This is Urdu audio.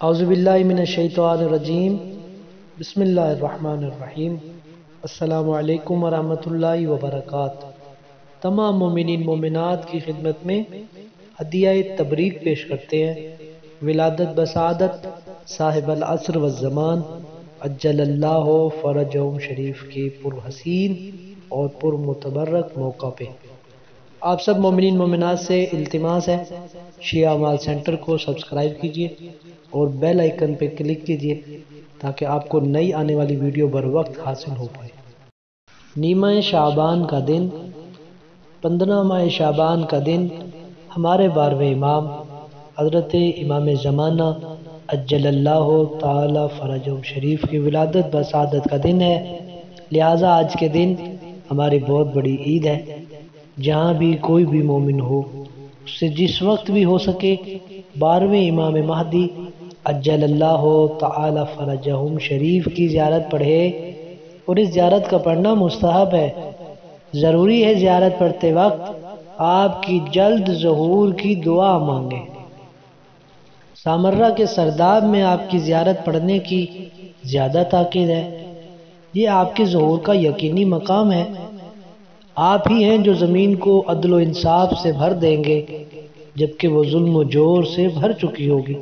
اعوذ باللہ من الشیطان الرجیم، بسم اللہ الرحمن الرحیم۔ السلام علیکم ورحمۃ اللہ وبرکاتہ۔ تمام مومنین مومنات کی خدمت میں ہدیہ تبریک پیش کرتے ہیں۔ ولادت بسعادت صاحب العصر والزمان عجل اللہ فرجہم شریف کے پرحسین اور پرمتبرک موقع پہ آپ سب مومنین مومنات سے التماس ہے، شیعہ اعمال سینٹر کو سبسکرائب کیجیے اور بیل آئیکن پہ کلک کیجیے تاکہ آپ کو نئی آنے والی ویڈیو بر وقت حاصل ہو پائے۔ نیمہ شعبان کا دن، 15 ماہ شعبان کا دن ہمارے 12ویں امام حضرت امام زمانہ عجل اللہ تعالی فرجہم شریف کی ولادت بسعادت کا دن ہے، لہٰذا آج کے دن ہماری بہت بڑی عید ہے۔ جہاں بھی کوئی بھی مومن ہو، اس سے جس وقت بھی ہو سکے 12ویں امام مہدی عجل اللہ تعالی فرجہم شریف کی زیارت پڑھے، اور اس زیارت کا پڑھنا مستحب ہے۔ ضروری ہے زیارت پڑھتے وقت آپ کی جلد ظہور کی دعا مانگے۔ سامرہ کے سرداب میں آپ کی زیارت پڑھنے کی زیادہ تاکید ہے، یہ آپ کے ظہور کا یقینی مقام ہے۔ آپ ہی ہیں جو زمین کو عدل و انصاف سے بھر دیں گے جبکہ وہ ظلم و جور سے بھر چکی ہوگی۔